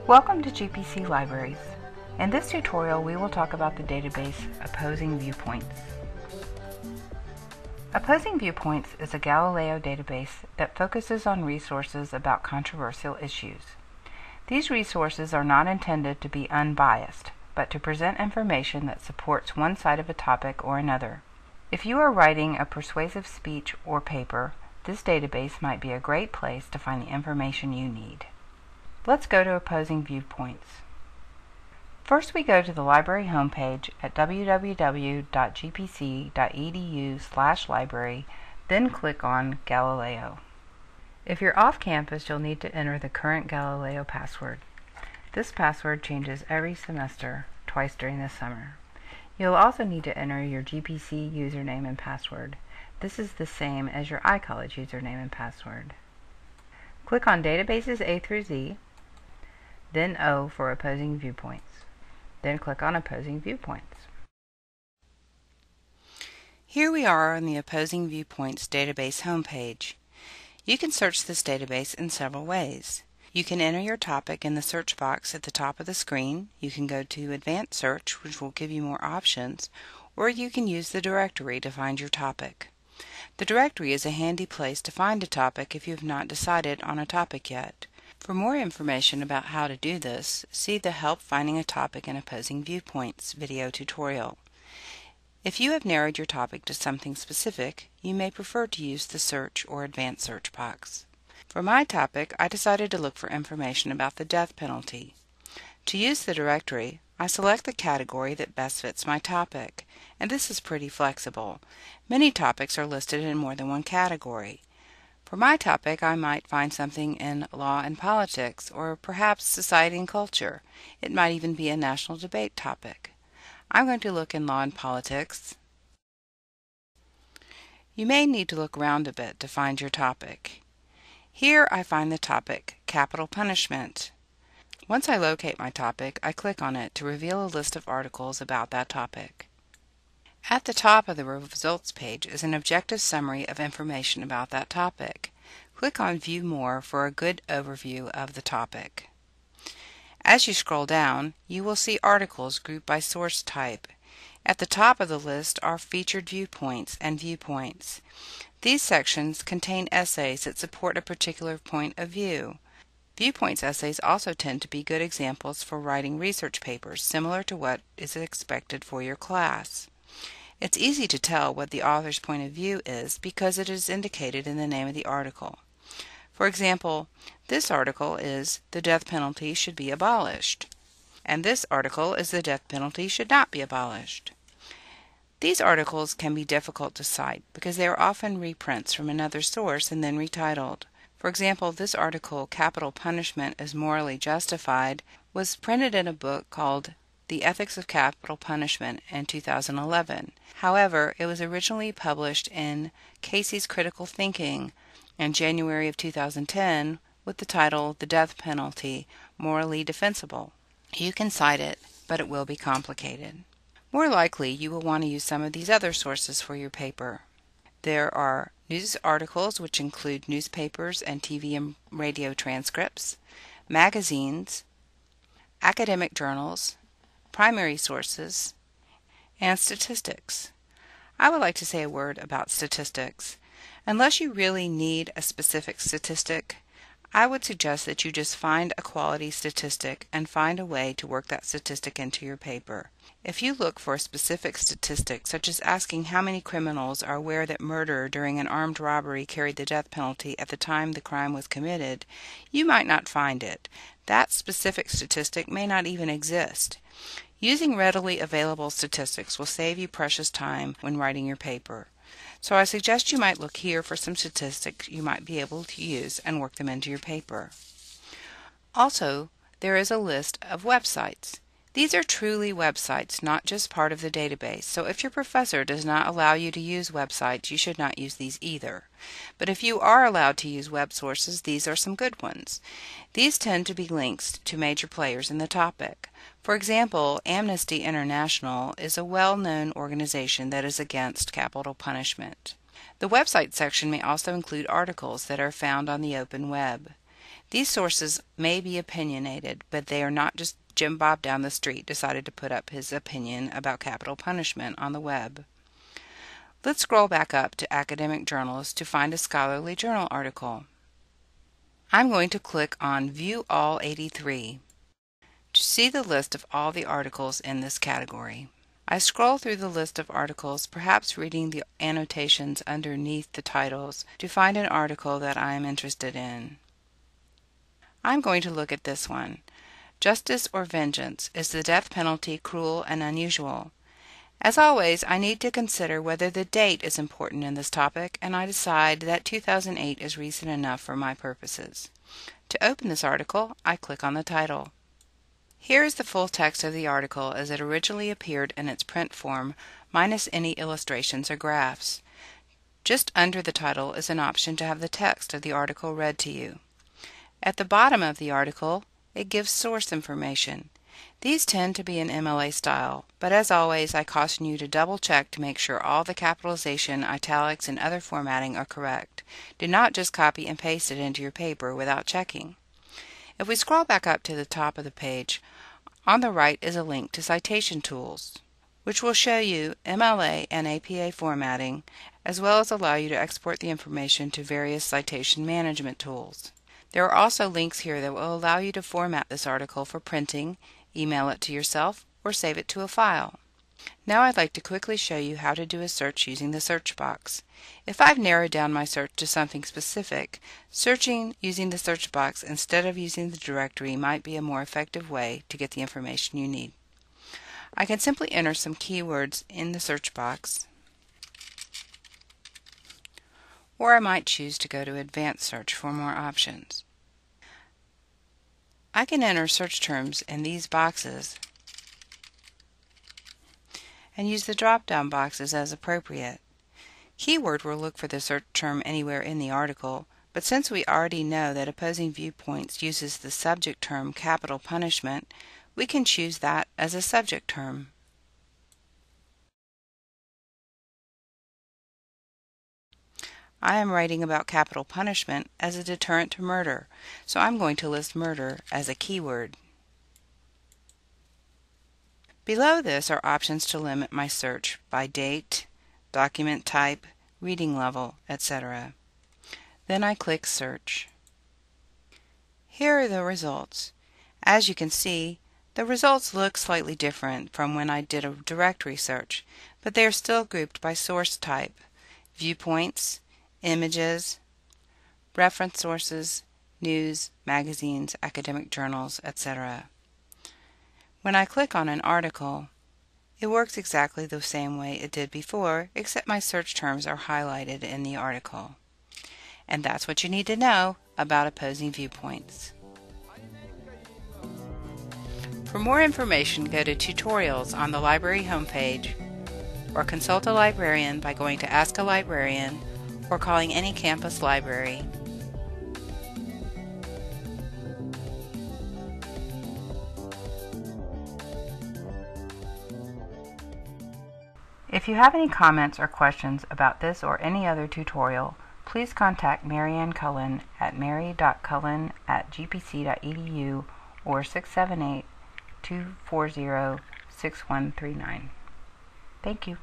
Welcome to GPC Libraries. In this tutorial, we will talk about the database Opposing Viewpoints. Opposing Viewpoints is a Galileo database that focuses on resources about controversial issues. These resources are not intended to be unbiased, but to present information that supports one side of a topic or another. If you are writing a persuasive speech or paper, this database might be a great place to find the information you need. Let's go to Opposing Viewpoints. First, we go to the library homepage at www.gpc.edu/library, then click on Galileo. If you're off campus, you'll need to enter the current Galileo password. This password changes every semester, twice during the summer. You'll also need to enter your GPC username and password. This is the same as your iCollege username and password. Click on Databases A through Z, then O for Opposing Viewpoints. Then click on Opposing Viewpoints. Here we are on the Opposing Viewpoints database homepage. You can search this database in several ways. You can enter your topic in the search box at the top of the screen. You can go to Advanced Search, which will give you more options, or you can use the directory to find your topic. The directory is a handy place to find a topic if you have not decided on a topic yet. For more information about how to do this, see the Help Finding a Topic in Opposing Viewpoints video tutorial. If you have narrowed your topic to something specific, you may prefer to use the Search or Advanced Search box. For my topic, I decided to look for information about the death penalty. To use the directory, I select the category that best fits my topic, and this is pretty flexible. Many topics are listed in more than one category. For my topic, I might find something in law and politics, or perhaps society and culture. It might even be a national debate topic. I'm going to look in law and politics. You may need to look around a bit to find your topic. Here I find the topic, Capital Punishment. Once I locate my topic, I click on it to reveal a list of articles about that topic. At the top of the results page is an objective summary of information about that topic. Click on View More for a good overview of the topic. As you scroll down, you will see articles grouped by source type. At the top of the list are featured viewpoints and viewpoints. These sections contain essays that support a particular point of view. Viewpoints essays also tend to be good examples for writing research papers, similar to what is expected for your class. It's easy to tell what the author's point of view is because it is indicated in the name of the article. For example, this article is "The Death Penalty Should Be Abolished," and this article is "The Death Penalty Should Not Be Abolished." These articles can be difficult to cite because they are often reprints from another source and then retitled. For example, this article, "Capital Punishment is Morally Justified," was printed in a book called The Ethics of Capital Punishment in 2011. However, it was originally published in Casey's Critical Thinking in January of 2010 with the title "The Death Penalty Morally Defensible." You can cite it, but it will be complicated. More likely, you will want to use some of these other sources for your paper. There are news articles, which include newspapers and TV and radio transcripts, magazines, academic journals, primary sources, and statistics. I would like to say a word about statistics. Unless you really need a specific statistic, I would suggest that you just find a quality statistic and find a way to work that statistic into your paper. If you look for a specific statistic, such as asking how many criminals are aware that murder during an armed robbery carried the death penalty at the time the crime was committed, you might not find it. That specific statistic may not even exist. Using readily available statistics will save you precious time when writing your paper. So I suggest you might look here for some statistics you might be able to use and work them into your paper. Also, there is a list of websites. These are truly websites, not just part of the database, so if your professor does not allow you to use websites, you should not use these either. But if you are allowed to use web sources, these are some good ones. These tend to be links to major players in the topic. For example, Amnesty International is a well-known organization that is against capital punishment. The website section may also include articles that are found on the open web. These sources may be opinionated, but they are not just Jim Bob down the street decided to put up his opinion about capital punishment on the web. Let's scroll back up to academic journals to find a scholarly journal article. I'm going to click on View All 83 to see the list of all the articles in this category. I scroll through the list of articles, perhaps reading the annotations underneath the titles to find an article that I am interested in. I'm going to look at this one. Justice or Vengeance? Is the death penalty cruel and unusual? As always, I need to consider whether the date is important in this topic, and I decide that 2008 is recent enough for my purposes. To open this article, I click on the title. Here is the full text of the article as it originally appeared in its print form, minus any illustrations or graphs. Just under the title is an option to have the text of the article read to you. At the bottom of the article, it gives source information. These tend to be in MLA style, but as always, I caution you to double check to make sure all the capitalization, italics, and other formatting are correct. Do not just copy and paste it into your paper without checking. If we scroll back up to the top of the page, on the right is a link to Citation Tools, which will show you MLA and APA formatting, as well as allow you to export the information to various citation management tools. There are also links here that will allow you to format this article for printing, email it to yourself, or save it to a file. Now I'd like to quickly show you how to do a search using the search box. If I've narrowed down my search to something specific, searching using the search box instead of using the directory might be a more effective way to get the information you need. I can simply enter some keywords in the search box, or I might choose to go to Advanced Search for more options. I can enter search terms in these boxes and use the drop-down boxes as appropriate. Keyword will look for the search term anywhere in the article, but since we already know that Opposing Viewpoints uses the subject term capital punishment, we can choose that as a subject term. I am writing about capital punishment as a deterrent to murder, so I'm going to list murder as a keyword. Below this are options to limit my search by date, document type, reading level, etc. Then I click Search. Here are the results. As you can see, the results look slightly different from when I did a directory search, but they are still grouped by source type: viewpoints, images, reference sources, news, magazines, academic journals, etc. When I click on an article, it works exactly the same way it did before, except my search terms are highlighted in the article. And that's what you need to know about opposing viewpoints. For more information, go to Tutorials on the library homepage, or consult a librarian by going to Ask a Librarian or calling any campus library. If you have any comments or questions about this or any other tutorial, please contact Mary Ann Cullen at mary.cullen@gpc.edu or 678-240-6139. Thank you.